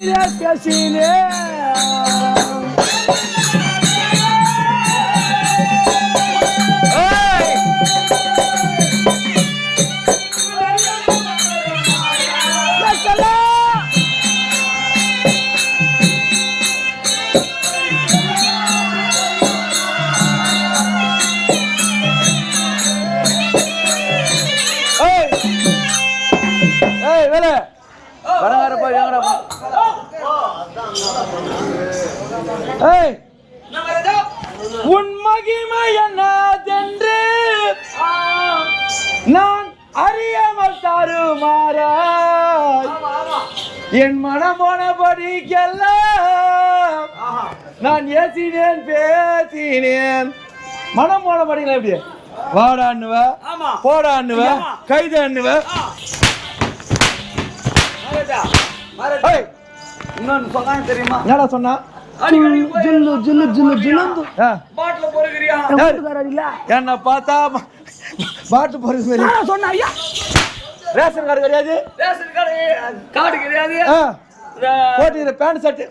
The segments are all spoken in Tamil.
பேசினே உன் மகிமை என்னதென்று நான் அறியாமல் தருமாறாய் என் மனம் போனபடிக்கெல்லாம் நான் ஏசினேன் பேசினேன். மனம் போனபடிங்களா எப்படி வாடான்னுவ போடான்னுவ கைதான்னுவ. இன்னொன்னு சொன்னாங்க தெரியுமா? என்னடா சொன்னா? என்ன பார்த்தா பாட்டு போறது ரேஷன் கார்டு கிடையாது, கார்டு கிடையாது, போட்டு பேண்ட் ஷர்ட்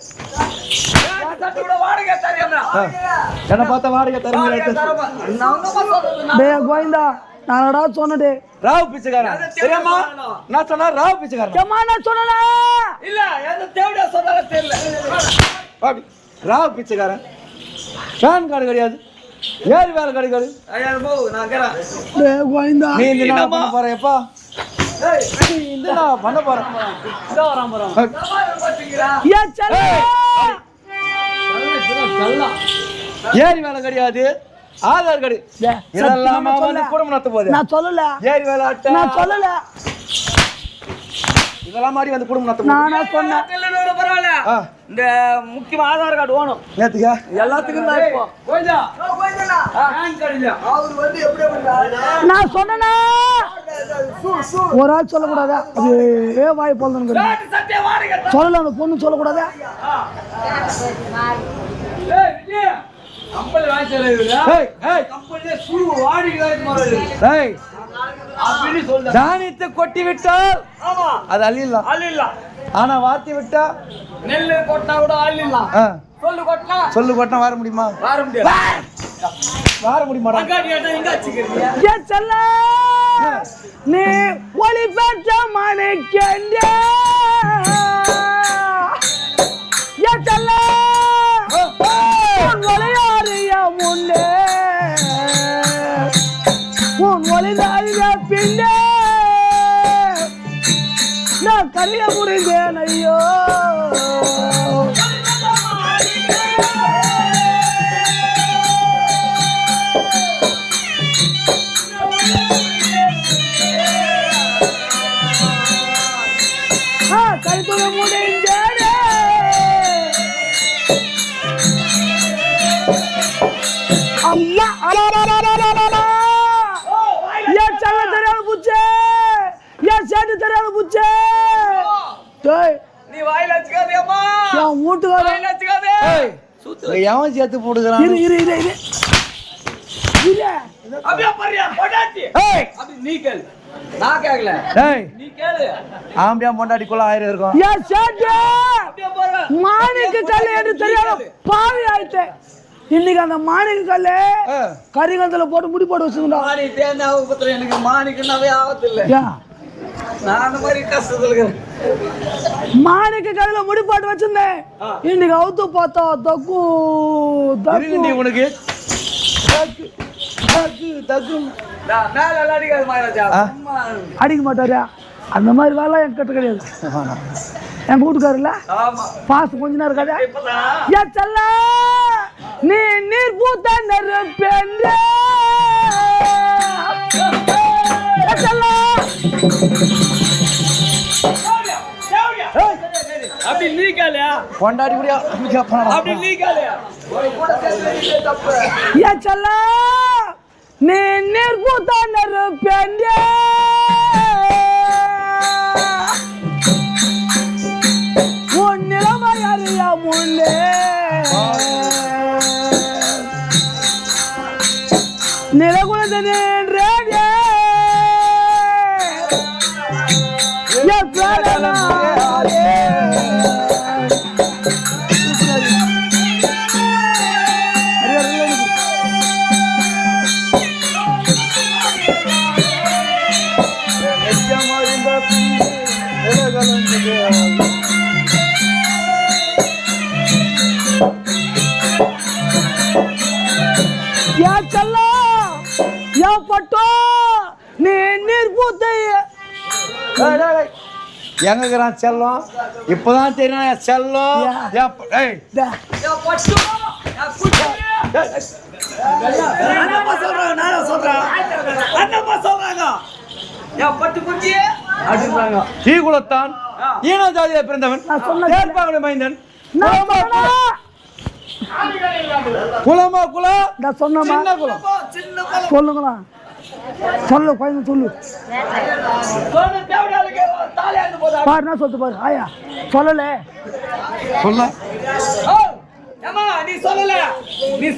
என்ன பார்த்தா வாடகை தருங்க கோவிந்தா. நானடா சொன்னே ராவ் பிச்சைக்காரன் தெரியுமா? நான் சொன்னா ராவ் பிச்சைக்காரன் நான் சொன்னா இல்ல எந்த தேவடியா சொன்னால தெரியல. பாபி ராவ் பிச்சைக்காரன் பேன் கார்டு கிடையாது, ஏறி வேலை கிடைக்காது. நான் கேறேன் கோவிந்தா நீ என்ன பண்ண போறேப்பா? இந்த நான் பண்ண போறேன். இதோ வராம போறோம். ஏ சல்ல ஏறி வேலை கிடையாது, ஆதார் கார்டு இதெல்லாம் வந்து குடும்பம் நடத்த போகுது. நான் சொல்லல ஏறி வேலை அட்டை நான் சொல்லல இதெல்லாம் மாதிரி வந்து குடும்பம் நடத்த போகுது. நான் சொன்னேன் பரவாயில்ல. இந்த முக்கியமா ஆதார் கார்டு வேணும் நேத்துக்கா எல்லாத்துக்கும் தான். இப்போ கோயிலா பேன் கார்டு இல்ல அவர் வந்து எப்படி பண்றாரு? நான் சொன்னேனா ஒரு ஆள் சொல்லக்கூடாதா? அப்படியே வாய் போல்தான் சொல்லல. அந்த பொண்ணு சொல்லக்கூடாதா? கம்பெனி தானியத்தை கொட்டி விட்டால் அது அள்ளிடலாம், ஆனா வாத்தி விட்டா நெல்லு கொட்டினா கூட அள்ளிடலாம். சொல்லு கொட்டினா வர முடியுமா? வர முடியுமா? நீ ஒளி பெற்ற மணிக்கெண்ட விளையாடிய முன்னே உன் ஒளிதாரிய பின்னே நான் கரிய முடிந்தேன். ஐயோ கருத்துட முடிந்தேன். அம்மா ஏன் சல்ல தெரியாத பூச்சே, ஏன் சேட்டு தெரியாத பூச்சே. நீ வாயில வச்சுக்காதே அம்மா, என் வீட்டுக்கார வாயில வச்சுக்காதே. எவன் சேர்த்து போடுகிறான்? இரு இரு இரு இரு அப்படியே பரியா பொண்டாட்டி. அப்படி நீ கேளு, நான் கேக்கல. நீ கேளு. ஆம்பியா பொண்டாட்டிக்குள்ள 1000 இருக்கும். ஏன் சேட்டு அப்படியே போற மாணிக்கு கல்ல என்று தெரியாத பாவி ஆயிட்டே. இன்னைக்கு அந்த மாணிக்கு கல்ல கரிகந்தல போட்டு முடி போட்டு வச்சுடா. மாணி தேனா உபத்திரம் எனக்கு மாணிக்குனாவே ஆவத்து இல்ல. நான் அந்த மாதிரி கஷ்டத்துல இருக்கேன். மாணிக்கு கல்ல முடி போட்டு வச்சிருந்தேன். இன்னைக்கு அவுத்து பார்த்தா தக்கு தக்கு உனக்கு தக்கு தக்கு தக்கு மேல அடிக்காத மகாராஜா. அடிக்க மாட்டாரா? அந்த மாதிரி வேலை என் கிட்ட கிடையாது. என் வீட்டுக்காரல பாச கொஞ்ச நேரம் கிடையாது. ஏன் செல்ல நீ நீர் பூத்த நெருப்பேண்ட அப்படி நீ கேளு. கொண்டாடி முடியா அப்படி நீ கேளு. ஏன் செல்ல நீ நீர் பூத்த நெருப்பேண்ட உன் நிலைமை அறியா முன்னே நிலகுலதனே எங்க இருக்கிறான் செல்லம்? இப்பதான் தெரியும் என் செல்லம். ஏய் ஸ்ரீகுலத்தான் ஈன ஜாதியில பிறந்தவன் மைந்தன். குலமா குலம் சின்ன குலம். சொல்லுங்களா சொல்லு குழந்தை சொல்லு பாரு என்ன சொல்லிட்டு பாரு ஆயா சொல்லல சொல்ல நீ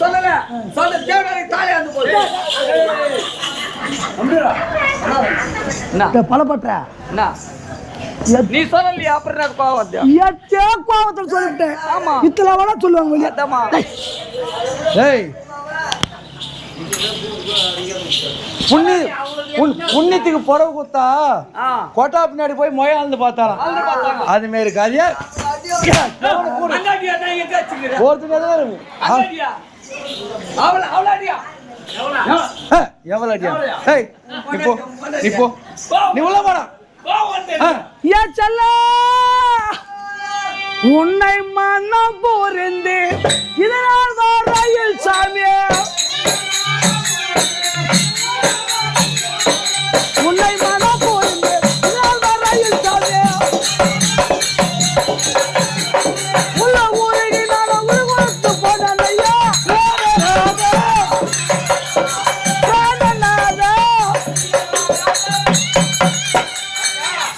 சொல்லல சொல்ல தேவனாலே தாலே வந்து போகுது பலப்பட்ட நீ சொல்லலையா அப்புறம் கோவத்தில் சொல்லிட்டேன் இத்தனை வேணா சொல்லுவாங்க புண்ணியத்துக்கு புடவை குத்தா கொட்டா பின்னாடி போய் மொயாந்து பார்த்தாராம். அது மாரி கதையா எவ்வளோ அடியா? இப்போ நீ உள்ள போடா. உன்னை மனம் போருந்து இதனால் ரயில் சாமியே உன்னை மனம் போருந்து இதனால் ரயில் சாமியே உள்ள ஊருக்கு நான் உருவத்து போனதையா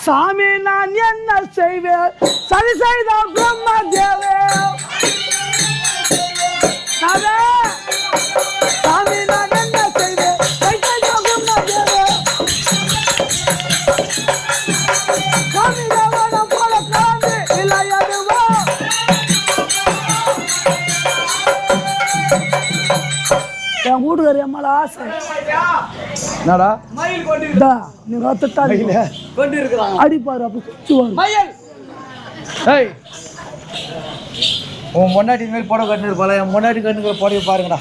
சாமி நான் என்ன செய்வேன் சரி செய்த பிரம்மா தேவே சாமி நான் என்ன செய்வேன் சரி செய்த பிரம்மா தேவே சாமி தேவன போல காந்து இல்லையதுவா என் வீட்டுக்காரி அம்மால ஆசை என்னடா மயில் கொண்டு நீ ரத்தத்தால் கொண்டு இருக்கிறாங்க அடிப்பாரு அப்ப சுச்சுவாரு மயில் ஏய் உன் முன்னாடி மேல் புடவை கட்டினது போல என் முன்னாடி கட்டுக்கிற புடவை பாருங்கடா.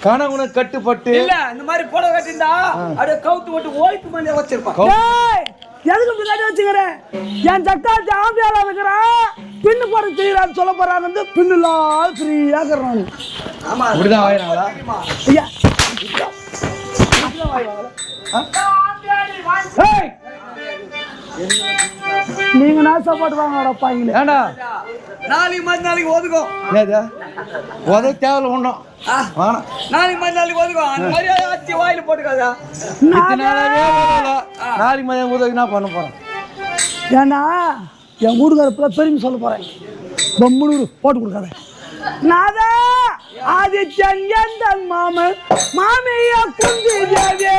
கணவனை கட்டுப்பட்டு இல்ல இந்த மாதிரி புடவை கட்டிருந்தா அப்படியே கவுத்து போட்டு ஓய்த்து மணியா வச்சிருப்பான். எதுக்கு முன்னாடி வச்சுக்கிறேன் என் சக்காத்தி ஆம்பியால இருக்கிறான் பின்னு போற செய்யறான்னு சொல்ல போறான் வந்து பின்னுலாம் ஃப்ரீயா இருக்கிறான். ஆமா இப்படிதான் வாயினாங்களா ஐயா நீங்க நான் சப்போர்ட் வாங்க பாங்களே ஏண்டா நாளைக்கு மறுநாளைக்கு ஒதுக்கும் உதவி தேவையில்ல ஒன்றும் நாளைக்கு மறுநாளைக்கு ஒதுக்கும் அந்த மாதிரி ஆச்சி வாயில போட்டுக்காதா நாளைக்கு மதியம் உதவி நான் பண்ண போறேன். ஏன்னா என் வீட்டுக்கார பெருமை சொல்ல போறேன் பொம்முனூர் போட்டு கொடுக்காத நாதா ஆதித்யன் எந்த மாமன் மாமிய குந்தி தேவியே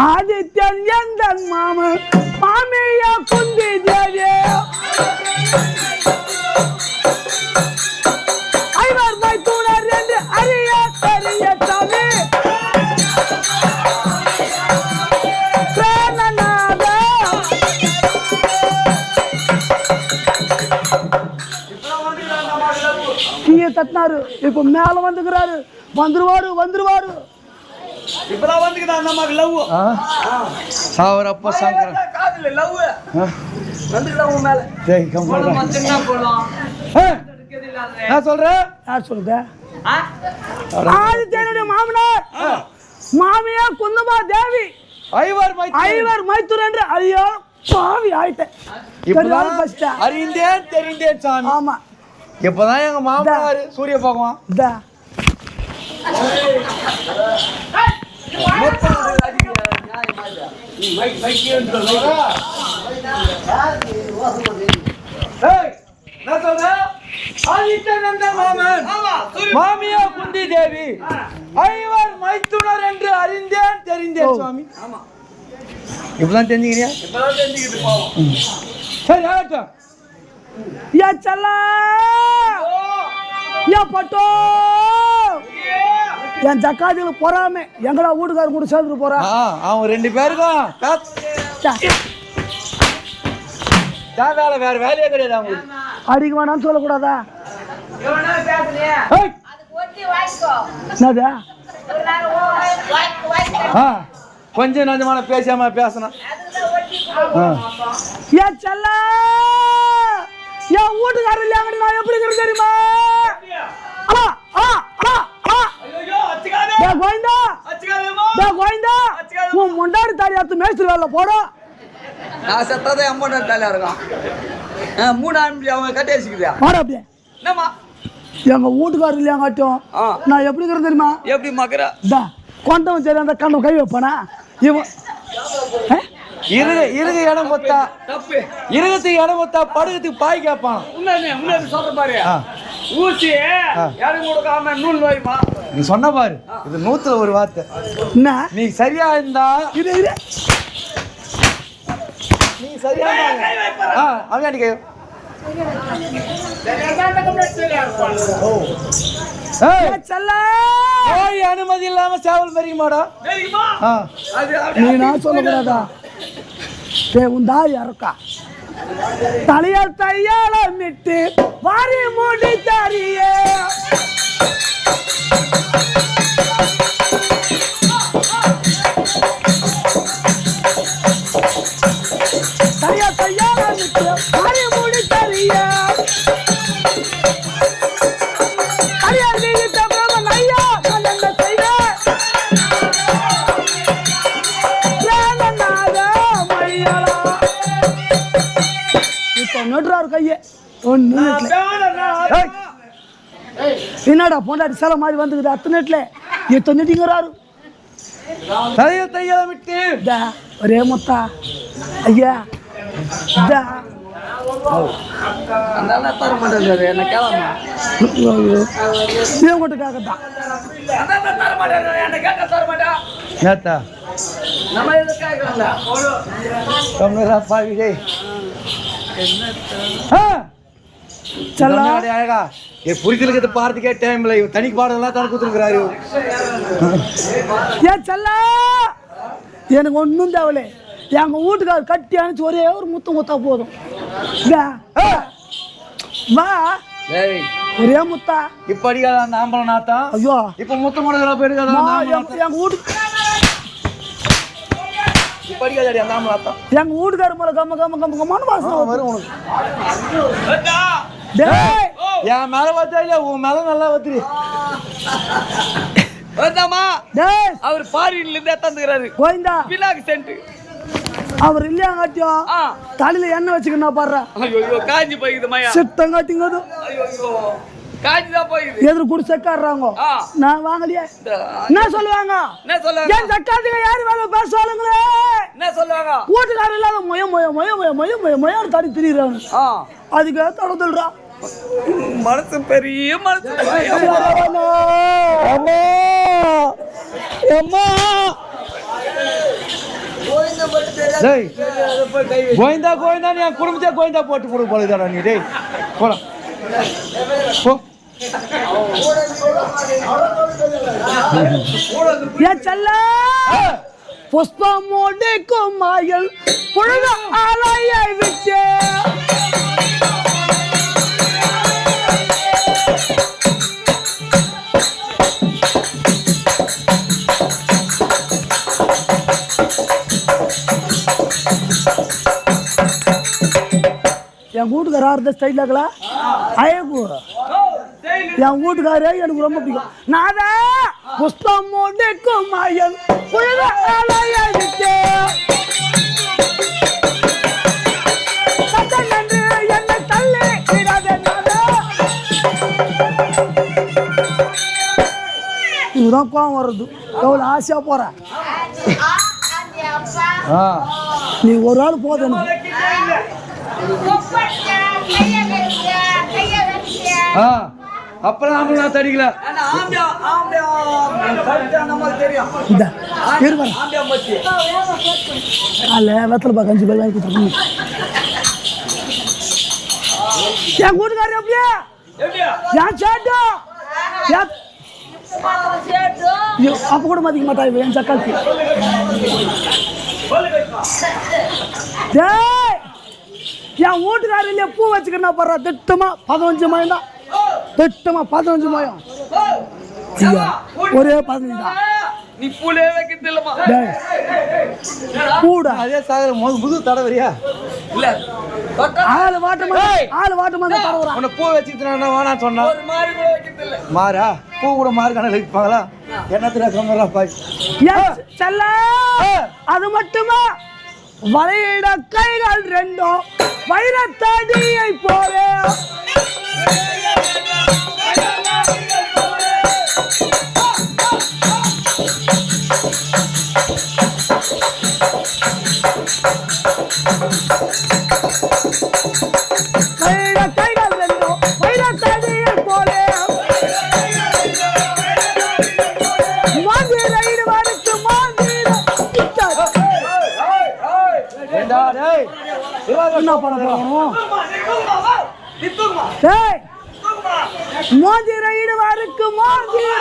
ஆதித்யன் எந்த மாமன் மாமிய குந்தி தேவியே ஐவர் மைத்துனர் என்று அறிய தெரிய சாமி பிராணநாத கீழே தட்டினாரு இப்ப மேல வந்துக்கிறாரு வந்துருவாரு இப்பதான் வந்துக்கிட்டா அந்த மாதிரி லவ் சாவரப்ப சங்கரன் காதுல லவ் வந்துக்கிட்டா உன் மேல நான் சொல்றேன் யார் சொல்லுங்க ஆதித்யனுடைய மாமனார் மாமியா குந்தமா தேவி ஐவர் மைத்துர் என்று ஐயோ பாவி ஆயிட்டேன். அறிந்தேன் தெரிந்தேன் சாமி. ஆமா இப்பதான் எங்க மாமனார் சூரிய பகவான் மாமியா குந்தி தேவி ஐவர் மைத்துனர் என்று அறிந்தேன் தெரிந்தேன் சுவாமி. இப்பதான் தெரிஞ்சுக்கிறியா? சரி ஆகட்டும். या चला या पटो என் ஜக்காதிகளுக்கு பொறாமே எங்கடா வீட்டுக்காரர் கூட சேர்ந்துட்டு போறான். அவங்க 2 பேருக்கும் வேலை வேற வேலையே கிடையாது அவங்களுக்கு. அடிக்க வேணாம்னு சொல்லக்கூடாதா? என்னது கொஞ்சம் நஞ்சமான பேசாம பேசணும். என் செல்ல என் வீட்டுக்காரர் இல்லையாங்க நான் எப்படி இருக்கிறது தெரியுமா? உன் முண்டாடி தாடி எடுத்து மேய்ச்சி வேலை போடும். நான் செத்தாதான் அம்மா தாலியா இருக்கான். 3 ஆம்பளை அவங்க கட்டி வச்சுக்கிறியா? போட அப்படியே என்னம்மா எங்க வீட்டுக்காரர் இல்லையாங்காட்டும் நான் எப்படி இருக்கிறது தெரியுமா? எப்படி மகரா கொண்டவன் சரி அந்த கண்ணை கை வைப்பானா இவன் இருக இடம் கொத்தா தப்பு இருகத்துக்கு இடம் கொத்தா படுகத்துக்கு பாய் கேட்பான். முன்னாடி சொல்ற பாரு ஊசி யாரும் கொடுக்காம நூல் வாய்மா நீ சொன்ன பாரு இது 100ல ஒரு வார்த்தை. என்ன நீ சரியா இருந்தா இது நீ சரியா அவன் அடிக்க அனுமதி இல்லாம சேவல் மறிக்க மாடா. நீ நான் சொல்லக்கூடாதா? உன் தாய் இறக்கா தலையால் தையாளமிட்டு வாரி மூடி தாரியே தலையால் தையாளமிட்டு வாரி மூடி தாரியே நடுறாரு கையே என்னடா பொண்டாட்டி சேலை மாதிரி வந்துக்குது 10 நெட்ல 8 நெட்டிங்கிறாரு. ஒரே முத்தா ஐயா தர மாட்டேன் என்ன கேளாமா கொட்டுக்காகத்தான் நம்ம எது கேட்கல புரிதலுக்கு பாரத்துக்கே டைம் இல்லை. தனிக்கு பாடலாம் தான் கொடுத்துருக்கிறாரு. ஏன் செல்லா எனக்கு ஒன்றும் தேவையில்லை. எங்க வீட்டுக்காரர் கட்டி அனுப்பிச்சு ஒரே ஒரு முத்தம் முத்தா போதும். வா ஒரே முத்தா இப்ப அடிக்காத அந்த ஆம்பளை நாத்தான். ஐயோ இப்ப முத்தம் கொடுக்குறா போயிருக்காத எங்க வீட்டுக்கு எங்க வீட்டுக்கார மேல கம்ம கம்ம கம்ம கம்மான வாசம் வரும் உனக்கு. என் மேல பார்த்தா இல்ல உன் மேல நல்லா வத்துரு. அவர் ஃபாரின்ல இருந்து தந்துக்கிறாரு கோவிந்தா பிலாக் சென்ட். அவர் இல்லையாங்காட்டியும் தலையில எண்ணெய் வச்சுக்கணும் பாடுறா. ஐயோ காஞ்சி போயிடுது மயா சிட்டங்காட்டிங்க ஐயோ காஞ்சி தான் போயிடுது. எதிர கூட செக்காடுறாங்க நான் வாங்கலையே என்ன சொல்லுவாங்க? என் சக்காத்துங்க யாரு வேலை பேசுவாளுங்களே என்ன சொல்லுவாங்க? வீட்டுக்காரர் இல்லாத மொய மொய மொய மொய மொய மொய மொயான்னு தடி திரிறாங்க. அதுக்கு தடதுல்றா மனசு பெரிய மனசு. கோயந்தா கோயந்தா நீ குடும்பத்தே கோயந்தா போட்டு கொடு போல நீ டேய் போலாம் போ. புஷ்பமோடு குமாயல் புழுத ஆலையை விட்டு என் வீட்டுக்கார ஸ்டைலாங்களா அழகு என் வீட்டுக்காரே எனக்கு ரொம்ப பிடிக்கும். நாதா புஷ்பமோடு குமாயல் புழுத ஆலையை விட்டு என்னை தள்ளி விடாதே நாதா. இதுதான் கோவம் வருது. எவ்வளவு ஆசையா போற நீ ஒரு ஆள் போதும். அப்புறம் ஆம்பளை தடிக்கல வெத்தலை பாக்க 5 பேர் வாங்கி கொடுத்துருக்கோம். என் கூட்டுக்காரர் எப்படியா என் சேட்டா ஐயோ, அப்ப கூட மதிக்க மாட்டா இவன் என் சக்காத்தி. டேய், என் வீட்டுக்காரிலே பூ வச்சுக்கணும் போடுறா. திட்டமா 15 மயம் தான். திட்டமா 15 மயம். ஐயா, ஒரே 15 தான். நீ பூலே வைக்கிறது இல்லமா? டேய், பூடா. அதே சாகர முது தடவரியா இல்ல ஆளு வாட்டமா தான் தடவுறான். உன்னை பூ வச்சுக்கிட்டு வேணாம் சொன்னா ஒரு மாதிரி கூட வைக்கிறது இல்ல. மாறா பூ கூட மாறு கணக்கு வைப்பாங்களா? என்னத்துல சொன்னா பாய் எஸ், செல்ல. அது மட்டுமா வளையிட கைகள் ரெண்டும் வைரத்தடியை போல. வளையிட கைகள் ரெண்டும் வைரத்தடியை போல. மாந்திரைடு வரைக்கு மாந்திர. என்ன பண்ண போறோம்? டேய், மோதிர இடுவாருக்கு மோதிர.